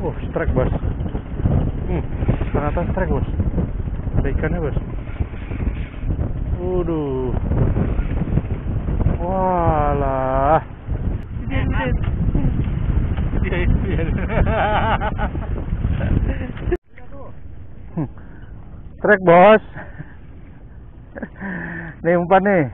Strike bos. Ternyata strike bos. Ada ikannya bos. Waduh. Walah. Strike bos. Nih umpan nih.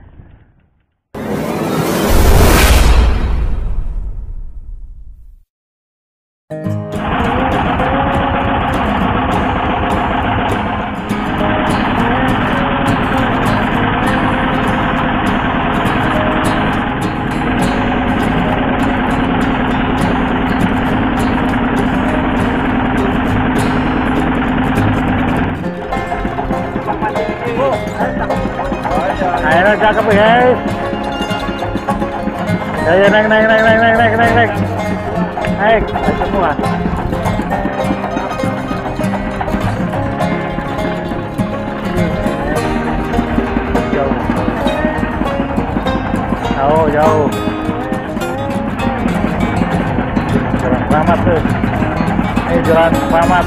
Ayo cakep guys. Ayo naik. Naik semua. Jauh. Jalan selamat tuh. Ini jalan selamat.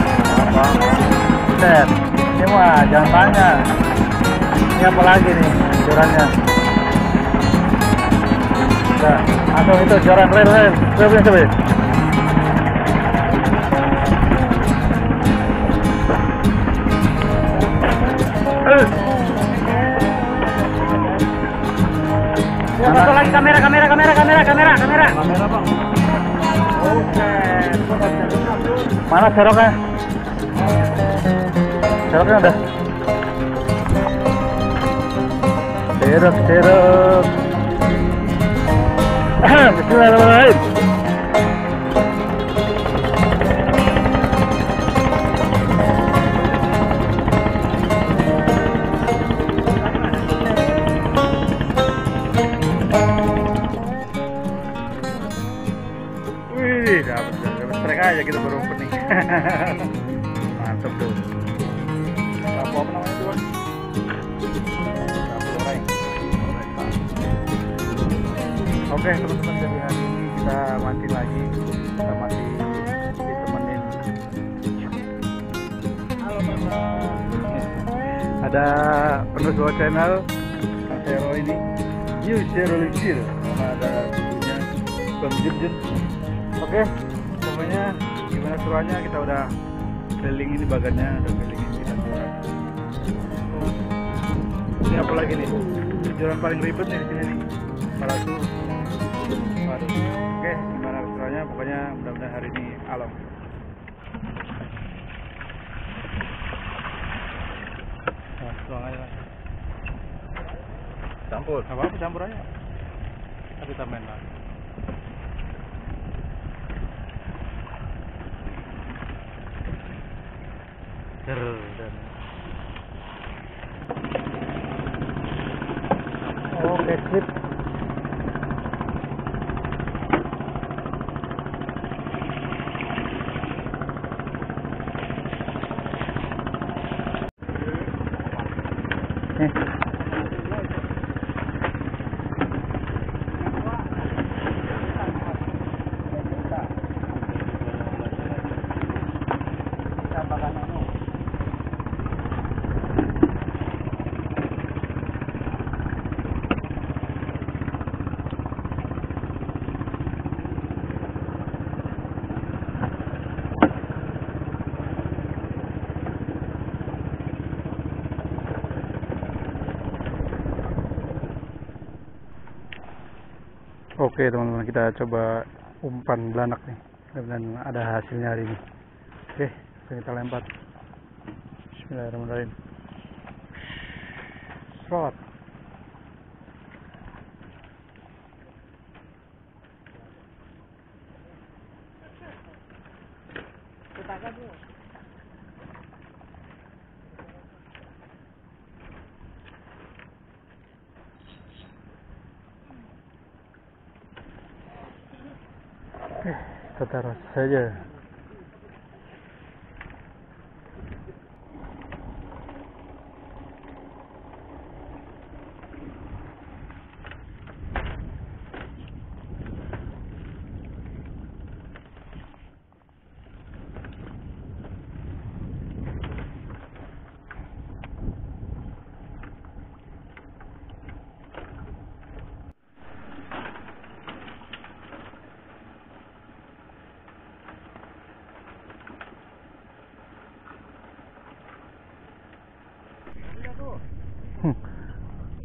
Set. Ini mah jangan tanya. Ini apa lagi nih jorannya? Nah, atau itu joran rel. Coba. Satu lagi kamera bang. Oke. Mana seroknya? Seroknya udah. Serok. Bismillahirrahmanirrahim. Wih, dapat strike aja kita baru opening. Mantap tuh. Apa namanya tuh? Oke teman-teman, jadi hari ini kita mancing lagi. Kita masih ditemenin. Halo teman. Ada penulis channel Sero ini, New Sero Licir. Ada bukunya Bang Jun. Oke, pokoknya gimana suaranya, kita udah keliling ini bagannya, udah keliling ini kita jualan. Ini apa lagi nih? Jualan paling ribet nih di sini nih. Palsu. Oke, gimana keseruannya? Pokoknya mudah-mudahan hari ini alam. Nah, tuang aja lah. Campur. Apa-apa campur aja. Tapi tambahin lah. Oke, sip. Oke teman-teman, kita coba umpan belanak nih, dan ada hasilnya hari ini. Oke, kita lempar. Bismillahirrahmanirrahim. Slot. Kita taruh saja.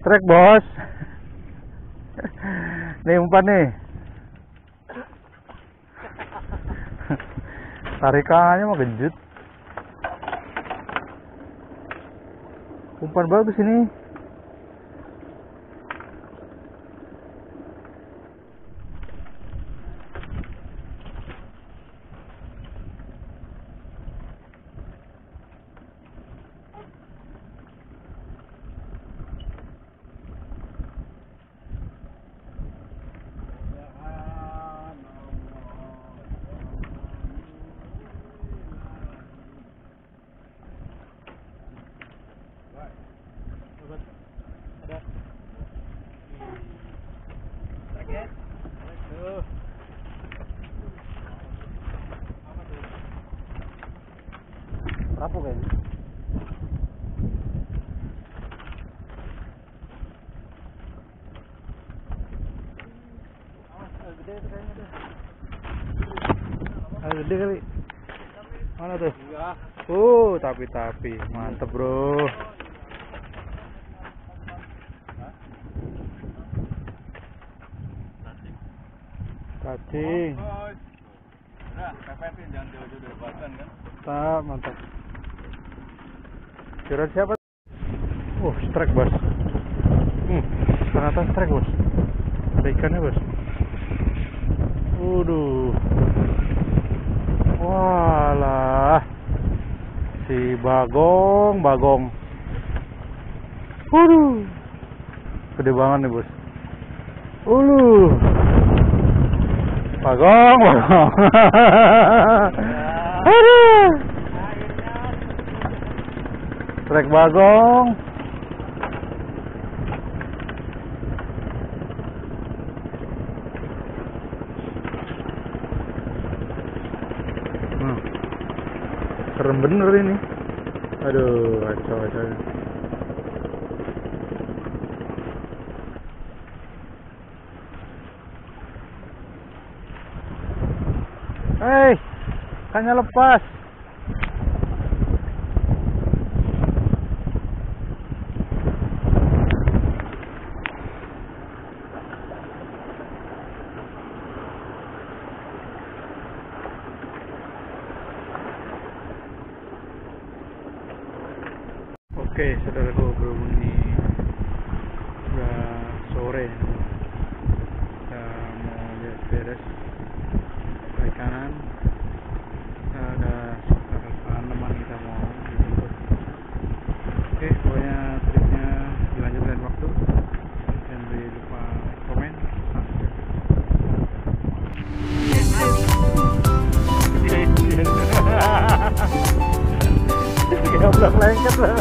Trek bos. Nih umpan nih. Tarikannya mah genjut. Umpan bagus ini. Rapuh kayaknya. Gede itu kayaknya tuh. Gede kali. Mana tuh? Tapi mantep bro. Cacing. Udah, pepetin jangan jauh-jauh dari badan kan. Mantap. Kira siapa? Strike bos. Ternyata strike bos. Ada ikannya bos. Walah. Si bagong. Gede banget nih bos. Bagong. Trek bagong. Keren bener ini. Aduh, kacau. Hei, ikannya lepas. Oke, saudaraku, berhubung ini udah sore, kita mau lihat beres perikanan. Ada sekitar 6-an kita mau dijemput. Oke, pokoknya tripnya dilanjut lain waktu. Jangan lupa komen, subscribe. Gablak lengket lah.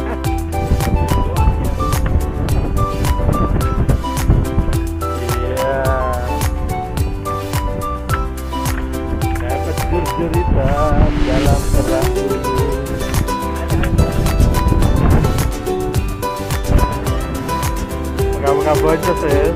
Dapat jur-jurita dalam perahu. Moga-moga bocor ya.